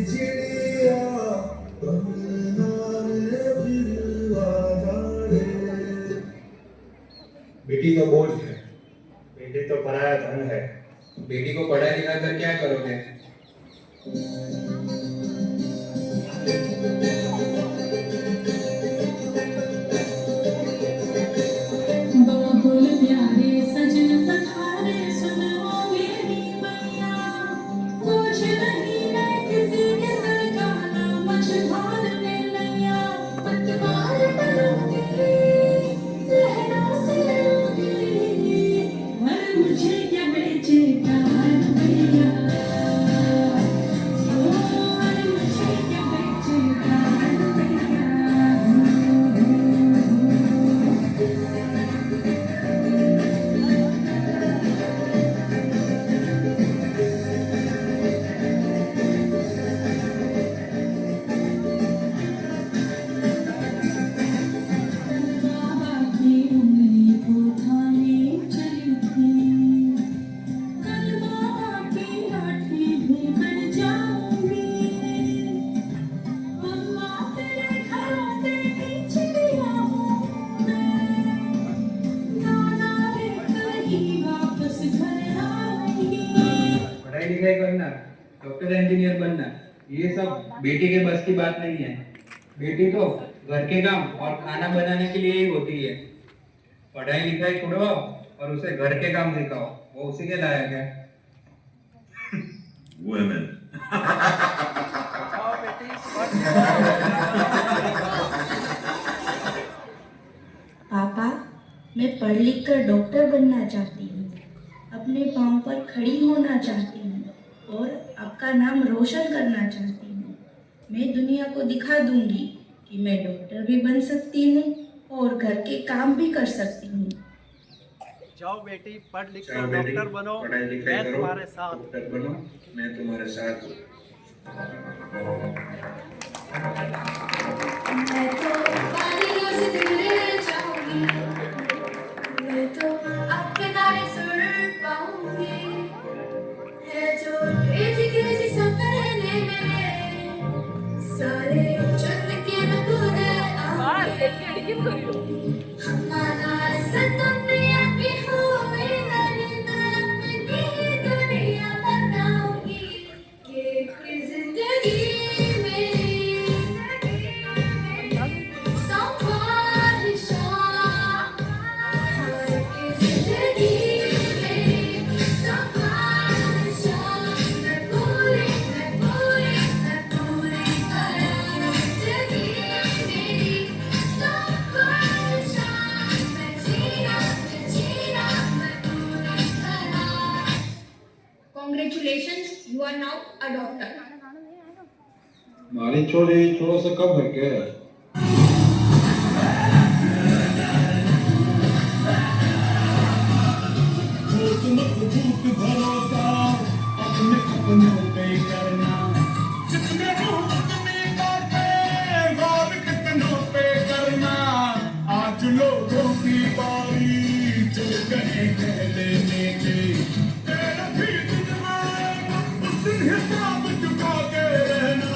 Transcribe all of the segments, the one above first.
चिड़िया अंगना में फिर आ जाए। बेटी तो बोझ है, बेटी तो पराया धन है। बेटी को पढ़ा लिखा कर क्या करोगे? बाबुल प्यारे सजन सखारे सुनो मेरी मैया, कुछ नहीं मैं किसी के सर जाना मझधार में नैया। पतवार बनूंगी लहरों से लड़ूंगी, और मुझे क्या बेचेगा भैया, और मुझे क्या बेचेगा भैया। बाबा की उंगली को थामे चली थी, कल बाबा की लाठी भी बन जाऊंगी। मम्मा तेरे घरौंदे की चिड़िया हूँ मैं, नाना लेकर ही वापस घर आऊंगी। पढ़ाई लिखाई करना, डॉक्टर इंजीनियर बनना, ये सब बेटी के बस की बात नहीं है। बेटी तो घर के काम और खाना बनाने के लिए ही होती है। पढ़ाई लिखाई छुड़वाओ और उसे घर के काम सिखाओ, वो उसी के लायक है। Women. पापा, मैं पढ़ लिख कर डॉक्टर बनना चाहती हूँ, अपने पाँव पर खड़ी होना चाहती हूँ और आपका नाम रोशन करना चाहती हूँ। मैं दुनिया को दिखा दूंगी कि मैं डॉक्टर भी बन सकती हूँ और घर के काम भी कर सकती हूँ। जाओ बेटी, पढ़ लिख जाओ कर बेटी, डॉक्टर बनो, पढ़ाई लिखाई मैं करो, तुम्हारे साथ। डॉक्टर बनो, मैं तुम्हारे साथ हूँ। मैं तो पानियों से दूर जाऊंगी, मैं तो आपके नारे सुर पाऊंगी। है जो क्रेजी क्रेजी सपने मेरे, सारे चुन के मैं कूद आऊंगी। हमारा सतपिया की हुई नैना अपनी दुनिया बनाऊंगी। ये कोई जिंदगी मेरी संख्वाहिशा, हर की जिंदगी मेरी संख्वाहिशा। मैं पूरी करूँ जिंदगी मेरी संख्वाहिशा। मैं जीना मैं पूरी करूँ। Congratulations, you are now a doctor. मारी छोरी छोरो से कब है के? मजबूत भरोसा अपने सपनों पे करना, जितने रूप में बाटे गौर कितनों पे करना। आज लोगों की बारी जो कहे कह लेने की, तेरा भी दिन आएगा उस दिन हिसाब चुका के रहना।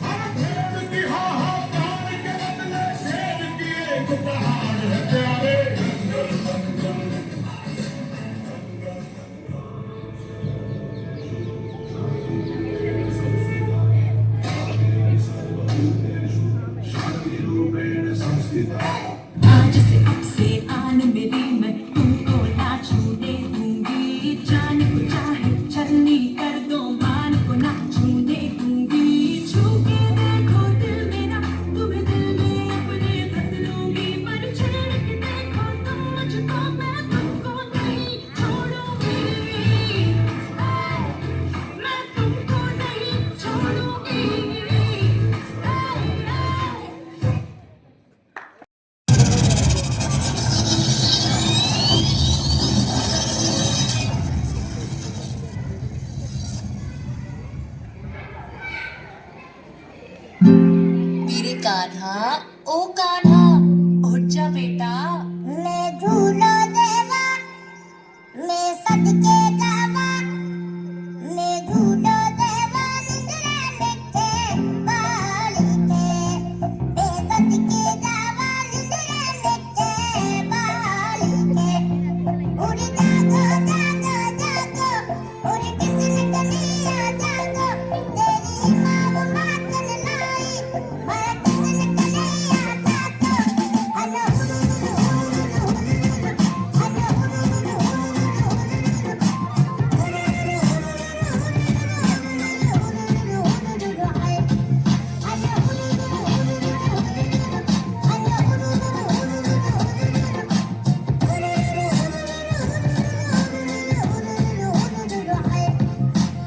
हर भेड़ की हाहाकार के बदले शेर की एक पहाड़ है प्यारे। आज से अब से आन मेरी मैं तुमको ना छूने दूंगी। जान को चाहे छलनी कर दो, मान को ना छूने दूंगी। छू के देखो दिल मेरा, तुम्हें दिल में अपने रख लूंगी। पर छेड़ के देखो तुम मुझको, मैं तुमको नहीं छोड़ूंगी। मैं तुमको नहीं छोड़ूंगी। मेरे कान्हा, ओ कान्हा, उठ जा बेटा। ले झूलो देवा, बेसदके जावा ने झूठो देवा निंद्रा मिठे बालिके बेसदके जावा निंद्रा मिठे बालिके उड़ी जागो जागो जागो उड़ी किस्न कनिया जागो तेरी माँ मातन लाई मरा किस्न कनिया जागो अनो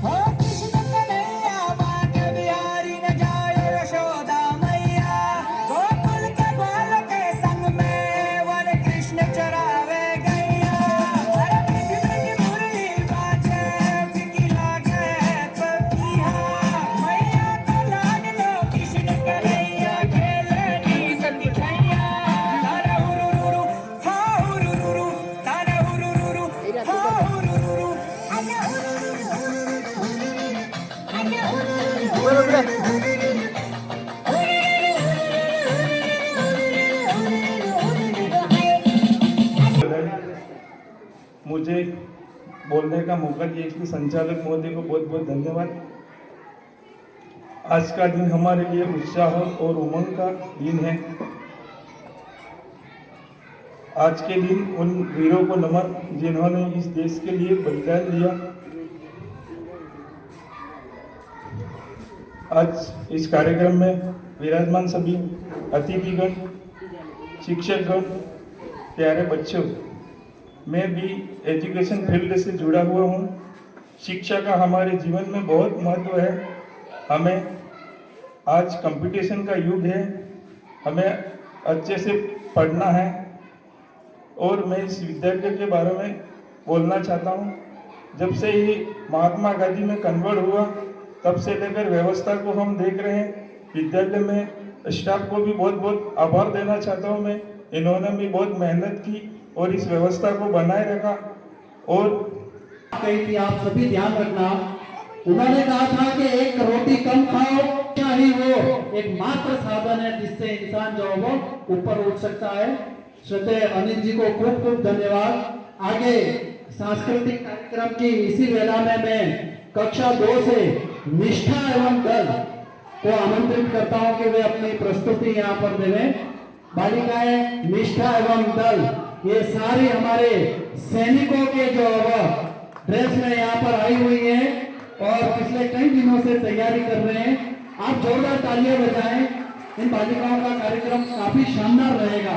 हो कृष्ण कन्हैया बांके बिहारी न जाए यशोदा मैया गोकुल के ग्वाल के संग में वन कृष्ण चरावे गैया अरे मीठी मीठी मुरली बाजे फीकी लागे पपिया मैया को लाड लो कृष्ण कन्हैया खेले नी सती छैया तारा हुरुरुरु हा हुरुरुरु तारा हुरुरुरु हा हुरुरुरु मुझे बोलने का मौका दिए इसलिए संचालक महोदय को बहुत बहुत धन्यवाद। आज का दिन हमारे लिए उत्साह और उमंग का दिन है। आज के दिन उन वीरों को नमन जिन्होंने इस देश के लिए बलिदान दिया। आज इस कार्यक्रम में विराजमान सभी अतिथिगण, शिक्षकगण, प्यारे बच्चों, मैं भी एजुकेशन फील्ड से जुड़ा हुआ हूँ। शिक्षा का हमारे जीवन में बहुत महत्व है। हमें आज कंपटीशन का युग है, हमें अच्छे से पढ़ना है और मैं इस विद्यालय के बारे में बोलना चाहता हूँ। जब से ये महात्मा गांधी में कन्वर्ट हुआ तब से लेकर व्यवस्था को हम देख रहे हैं। विद्यालय में स्टाफ को भी बहुत बहुत आभार देना चाहता हूँ मैं। इन्होंने भी बहुत मेहनत की और इस व्यवस्था को बनाए रखा। और कही थी आप सभी ध्यान रखना, उन्होंने कहा था कि एक रोटी कम खाओ, क्या ही वो एक मात्र साधन है जिससे इंसान जो वो ऊपर उठ सकता है। श्रद्धेय अनिल जी को खूब खूब धन्यवाद। आगे सांस्कृतिक कार्यक्रम की इसी वेला में मैं कक्षा 2 से निष्ठा एवं दल को आमंत्रित करता हूं कि वे अपनी प्रस्तुति यहाँ पर देवें। बालिकाएं निष्ठा एवं दल ये सारी हमारे सैनिकों के जो ड्रेस में यहाँ पर आई हुई हैं और पिछले कई दिनों से तैयारी कर रहे हैं। आप जोरदार तालियां बजाएं। इन बालिकाओं का कार्यक्रम काफी शानदार रहेगा।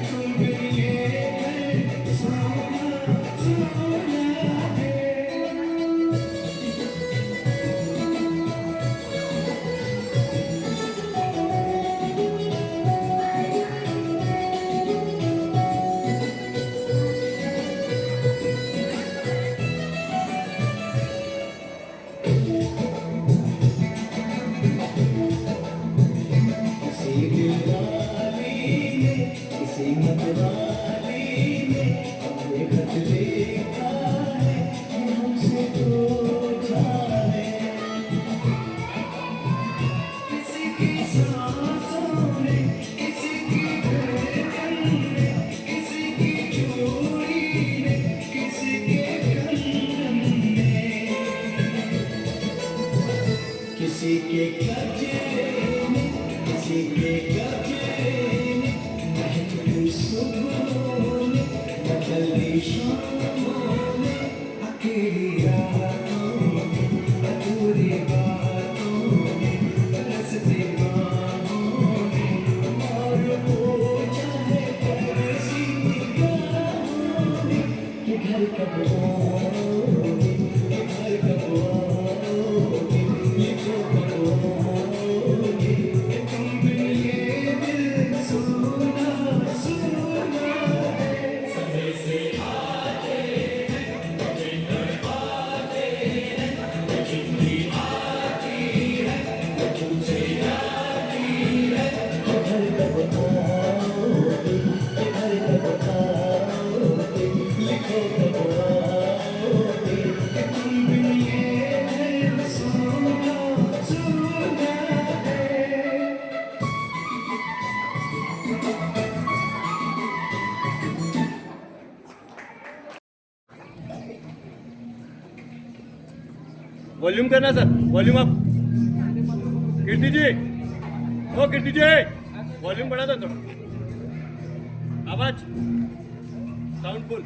तुम भी शामों में अकेली रातों में अधूरी बातों में तरसती बाहों में और वो चाहे कैसी निगाहों में कि घर कब आओगे कि घर कब आओगे लिखो कब आओगे कि तुम बिन ये दिल सुना सुना है समय से आते हैं कभी घर आते हैं चिट्ठी आती है पूछे जाती है घर कब आओगे घर कब आओगे लिखो कब आओगे कि तुम बिन ये दिल सुना सुना है वॉल्यूम करना सर, वॉल्यूम अप। कीर्ति जी, ओ कीर्ति जी, वॉल्यूम बढ़ा दो थोड़ा, आवाज साउंड फुल।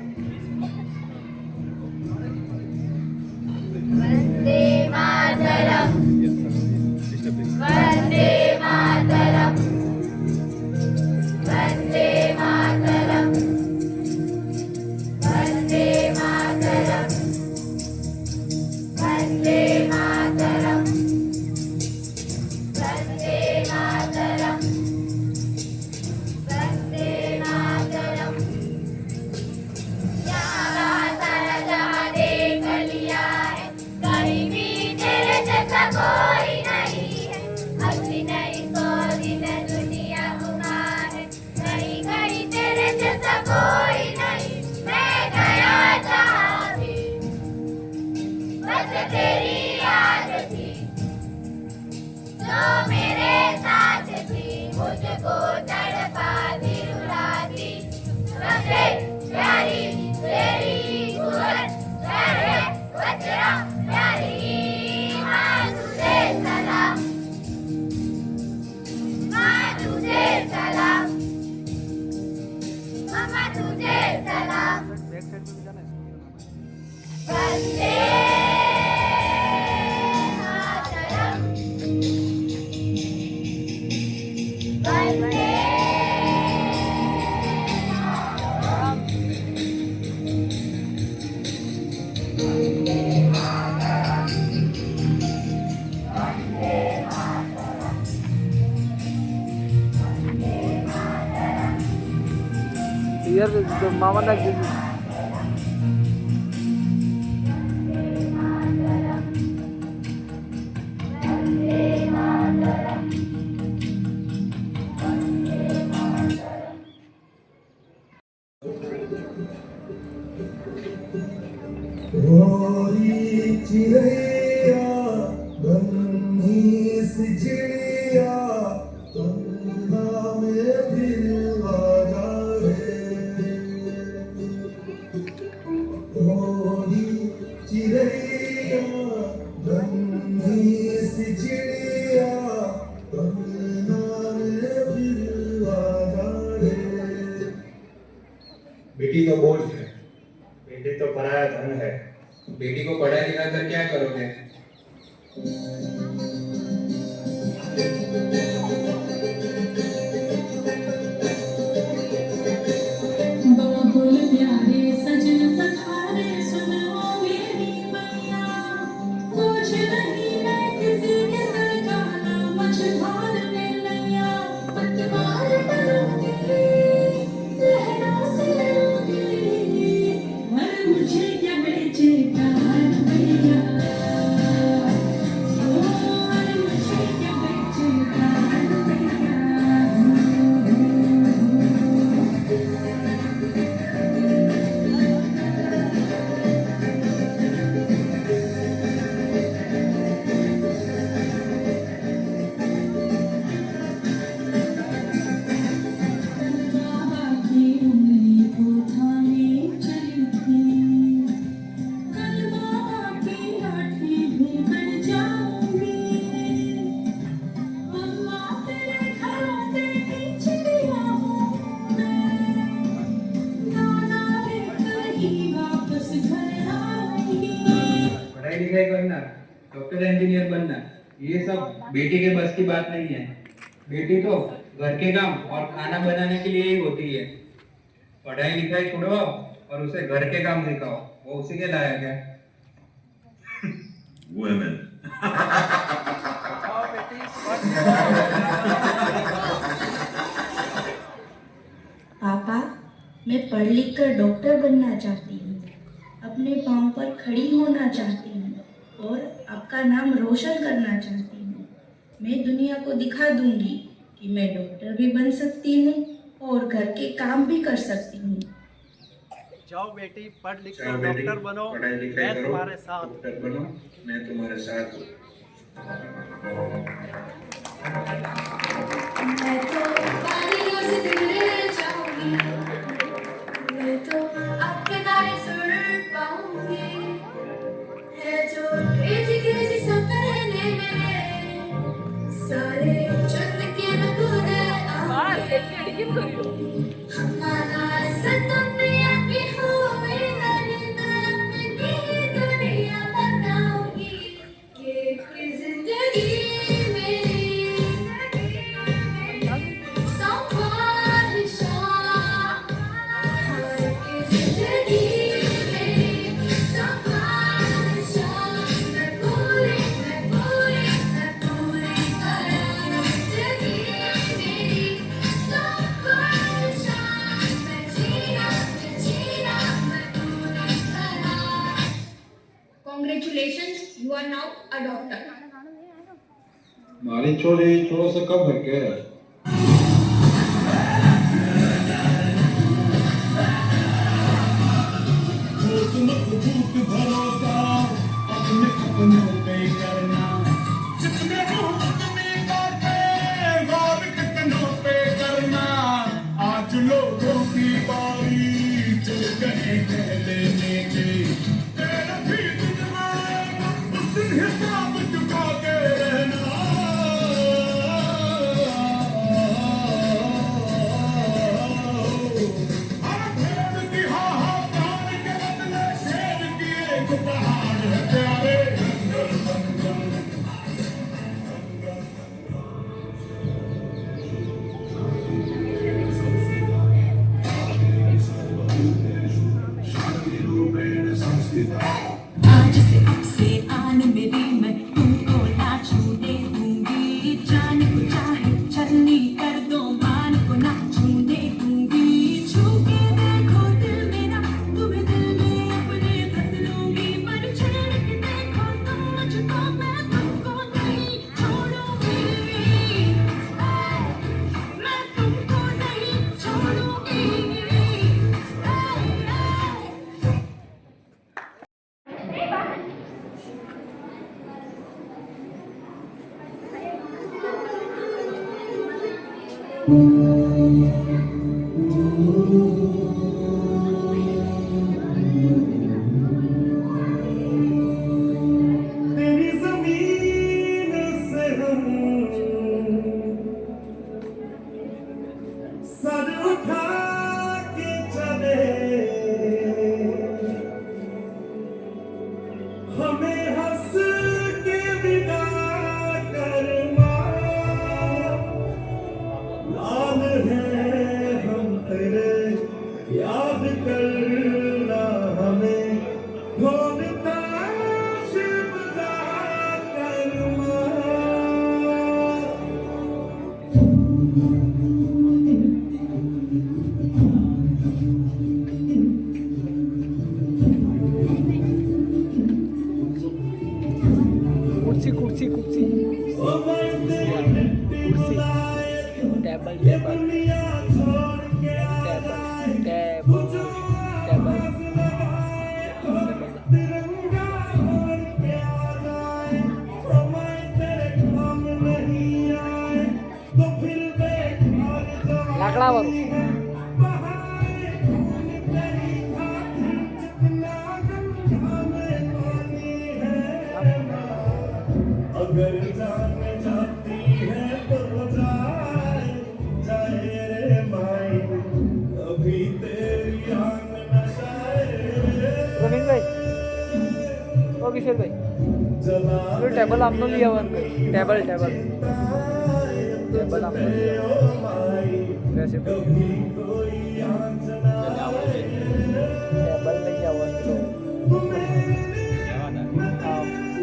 वंदे मातरम वंदे मातरम वंदे मातरम वंदे मातरम वंदे मातरम वंदे मातरम वंदे मातरम यहाँ सारा जहाँ देख लिया है कहीं भी तेरे जैसा कोई नहीं है अस्सी नहीं 100 दिन दुनिया घुमा है कहीं कहीं तेरे जैसा कोई नहीं मैं गया जहाँ भी बस तेरी याद थी जो मेरे साथ थी मुझको तड़पाती रुलाती सबसे प्यारी तेरी सूरत प्यारे वचरा प्यारी माँ तुझे सलाम माँ तुझे सलाम मम्मा तुझे सलाम वंदे मातरम वंदे गोरी चिड़ैया बन्ही सी चिड़िया तन्हा में दिल आजा रे गोरी चिड़ैया बन्ही सी चिड़िया तन्हा में दिल आजा रे बेटी तो बोझ है, बेटी तो पराया धन है। बेटी को पढ़ा लिखा कर क्या करोगे? बाबुल प्यारे सजन सखारे सुनो मेरी मैया कुछ नहीं मैं किसी के सर जाना मझधार में नैया पतवार बनूंगी लहरों से लड़ूंगी और मुझे क्या बेचेगा भैया ओ डॉक्टर इंजीनियर बनना, ये सब बेटी के बस की बात नहीं है। बेटी तो घर के काम और खाना बनाने के लिए ही होती है। पढ़ाई लिखाई छुड़वाओ और उसे घर के काम सिखाओ, वो उसी के लायक है। Women. पापा, मैं पढ़ लिख कर डॉक्टर बनना चाहती हूँ, अपने पाँव पर खड़ी होना चाहती हूँ और आपका नाम रोशन करना चाहती हूँ। मैं दुनिया को दिखा दूंगी कि मैं डॉक्टर भी बन सकती हूँ और घर के काम भी कर सकती हूँ। जाओ बेटी, पढ़ लिख जाओ कर बेटी, डॉक्टर बनो, पढ़ाई लिखाई मैं करो, तुम्हारे साथ। डॉक्टर बनो, मैं तुम्हारे साथ हूँ। मैं तो वादियों से दूर जाऊंगी, मैं तो आपके गाने सुन पाऊंगी। है जो क्रेजी क्रेजी सपने मेरे, सारे चुन के मैं खुद आऊंगी। हमारा सपनिया की हुई नई दुनिया बनाऊंगी, ये कोई जिंदगी मेरी संख्वाहिशा, हर की जिंदगी मेरी संख्वाहिशा, मैं पूरी करूँ जिंदगी मेरी संख्वाहिशा, मैं जीना मैं पूरी करूँ। Congratulations, you are now a doctor. मारी चोरी चोरों से कब है क्या? ठोस मजबूत भरोसा अपने सपनों पे करना, जितने रूप उतनी बातें गौर कितनों पे करना। आज लोगों की बारी चल गए कह लेने की, तेरा भी दिन आएगा उस दिन हिसाब चुका के रहना। हर भेड़ की हाहाकार के बदले शेर की एक पहाड़ है प्यारे। आज से अब से आन मेरी, मैं तुमको ना छूने दूंगी। जान को चाहे छलनी कर दो, मान को ना छूने दूंगी। छू के देखो दिल मेरा, तुम्हें दिल में अपने भर लूंगी। पर छेड़ के देखो तुम मुझको, मैं तुमको नहीं छोड़ूंगी। मैं तुमको नहीं छोड़ूंगी। तेरी ज़मीन से हम सर उठा के चले, हमें हंस के विदा करना। लाल है हम तेरे, याद करना हमें ढूंढता शिवदा करना। कुर्सी कुर्सी कुर्सी ओ मरते मिट्टी बुलाए, टेबल ये टेबल दुनिया छोड़ के आए, टेबल जो टेबल आवाज़ लगाए, तिरंगा ओढ़ के आ जाए। ओ मैं तेरे काम नहीं आए तो फिर बेकार जवानी लाकडावर है। बहाए खून तेरी खातिर जितना गंगा में पानी है। अगर जान जाती है तो जाए जाए रे माई, अभी तेरी आंख न जाए। रवीन भाई, ओ किशोर भाई, टेबल आपने लिया हुआ टेबल टेबल टेबल आपने कैसे टेबल नहीं हुआ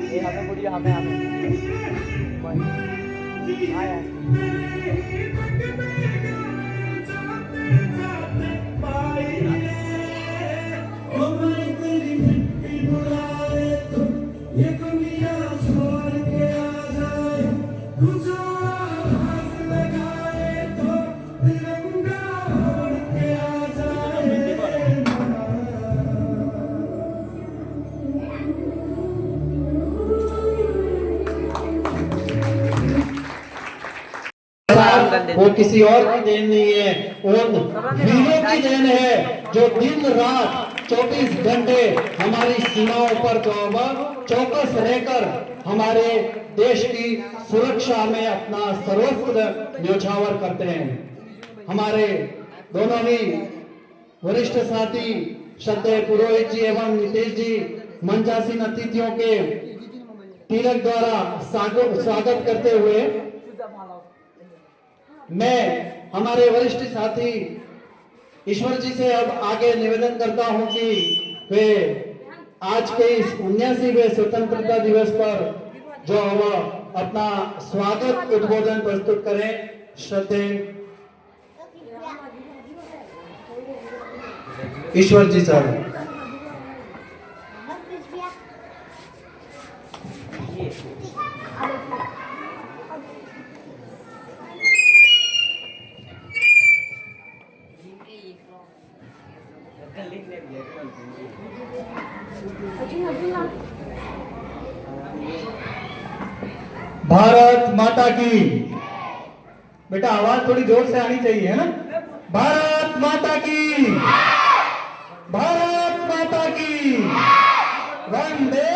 ये हमें बोलिए हमें आया वो किसी और की देन नहीं है, उन वीरों की देन है जो दिन रात 24 घंटे हमारी सीमाओं पर जो चौकस रहकर हमारे देश की सुरक्षा में अपना सर्वस्व न्योछावर करते हैं। हमारे दोनों ही वरिष्ठ साथी श्रद्धेय पुरोहित जी एवं नीतीश जी मंचासीन अतिथियों के तिलक द्वारा स्वागत करते हुए मैं हमारे वरिष्ठ साथी ईश्वर जी से अब आगे निवेदन करता हूं कि वे आज के इस 79वें स्वतंत्रता दिवस पर जो वह अपना स्वागत उद्बोधन प्रस्तुत करें। श्रद्धेय ईश्वर जी सर। भारत माता की, बेटा आवाज थोड़ी जोर से आनी चाहिए है ना। भारत माता की, भारत माता की, वंदे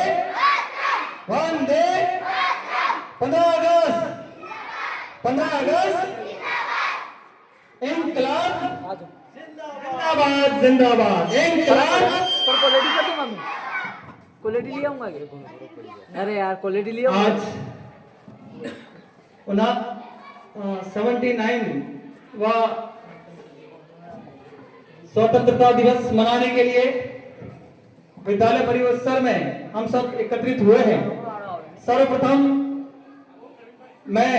वंदे। 15 अगस्त इंकलाब जिंदाबाद जिंदाबाद। इंकलाब पर क्वालिटी कर दूंगा मैं, क्वालिटी ले आऊंगा क्या? अरे यार क्वालिटी ले आऊंगा। आज 79 व स्वतंत्रता दिवस मनाने के लिए विद्यालय परिसर में हम सब एकत्रित हुए हैं। सर्वप्रथम मैं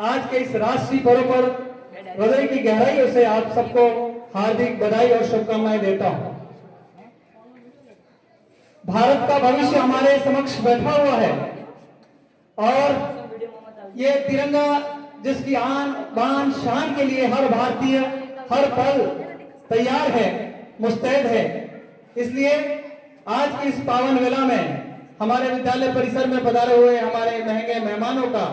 आज के इस राष्ट्रीय पर्व पर हृदय की गहराइयों से आप सबको हार्दिक बधाई और शुभकामनाएं देता हूं। भारत का भविष्य हमारे समक्ष बैठा हुआ है और ये तिरंगा जिसकी आन बान शान के लिए हर भारतीय हर पल तैयार है, मुस्तैद है। इसलिए आज की इस पावन वेला में हमारे विद्यालय परिसर में पधारे हुए हमारे महंगे मेहमानों का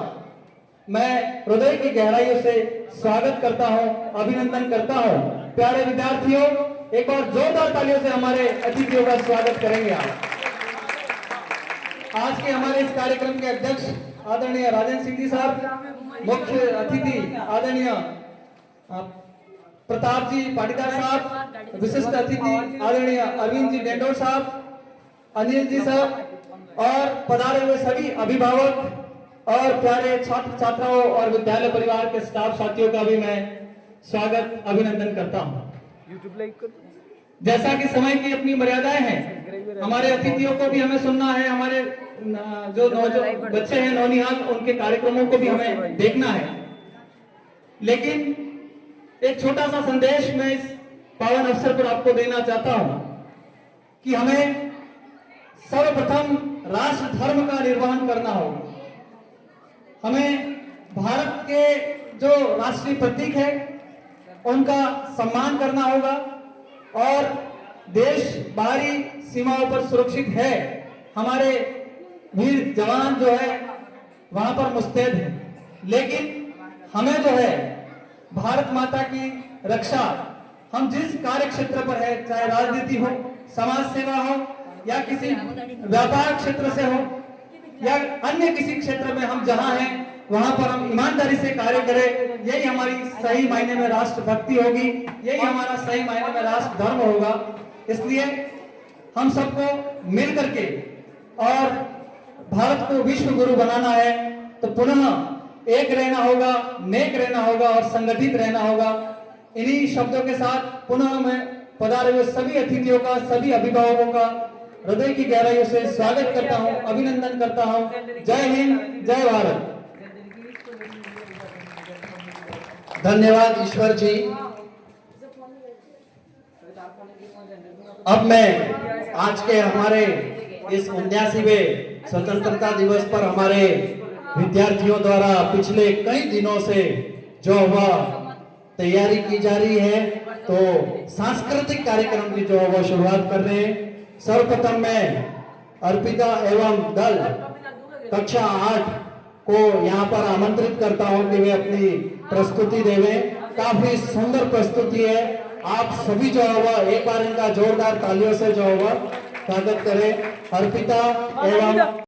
मैं हृदय की गहराइयों से स्वागत करता हूं, अभिनंदन करता हूं। प्यारे विद्यार्थियों, एक और जोरदार तालियों से हमारे अतिथियों का स्वागत करेंगे आप। आज के हमारे इस कार्यक्रम के अध्यक्ष आदरणीय राजेंद्र सिंह जी साहब, मुख्य अतिथि आदरणीय प्रताप जी पाटीदार साहब, विशिष्ट अतिथि आदरणीय अरविंद जी डेंडोर साहब, अनिल जी साहब और पधारे हुए सभी अभिभावक और प्यारे छात्र छात्राओं और विद्यालय परिवार के स्टाफ साथियों का भी मैं स्वागत अभिनंदन करता हूं। यूट्यूब लाइक कर। जैसा कि समय की अपनी मर्यादाएं हैं, हमारे अतिथियों को भी हमें सुनना है, हमारे जो बच्चे हैं नौनिहाल उनके कार्यक्रमों को भी हमें देखना है। लेकिन एक छोटा सा संदेश मैं इस पावन अवसर पर आपको देना चाहता हूं कि हमें सर्वप्रथम राष्ट्र धर्म का निर्वहन करना होगा। हमें भारत के जो राष्ट्रीय प्रतीक है उनका सम्मान करना होगा और देश बाहरी सीमाओं पर सुरक्षित है, हमारे वीर जवान जो है वहां पर मुस्तैद है। लेकिन हमें जो है भारत माता की रक्षा हम जिस कार्य क्षेत्र पर है, चाहे राजनीति हो, समाज सेवा हो या किसी व्यापार क्षेत्र से हो या अन्य किसी क्षेत्र में हम जहां हैं वहां पर हम ईमानदारी से कार्य करें, यही हमारी सही मायने में राष्ट्र भक्ति होगी, यही हमारा सही मायने में राष्ट्र धर्म होगा। इसलिए हम सबको मिल करके और भारत को विश्व गुरु बनाना है तो पुनः एक रहना होगा, नेक रहना होगा और संगठित रहना होगा। इन्हीं शब्दों के साथ पुनः मैं पधारे हुए सभी अतिथियों का, सभी अभिभावकों का हृदय की गहराइयों से स्वागत करता हूं, अभिनंदन करता हूं। जय हिंद, जय भारत। धन्यवाद ईश्वर जी। अब मैं आज के हमारे इस 79वें स्वतंत्रता दिवस पर हमारे विद्यार्थियों द्वारा पिछले कई दिनों से जो वह तैयारी की जा रही है, तो सांस्कृतिक कार्यक्रम की जो वो शुरुआत कर रहे हैं। सर्वप्रथम मैं अर्पिता एवं दल कक्षा 8 को यहाँ पर आमंत्रित करता हूँ कि वे अपनी प्रस्तुति देवें। काफी सुंदर प्रस्तुति है। आप सभी जो है वह एक बार इनका जोरदार तालियों से जो है वह स्वागत करें। अर्पिता एवं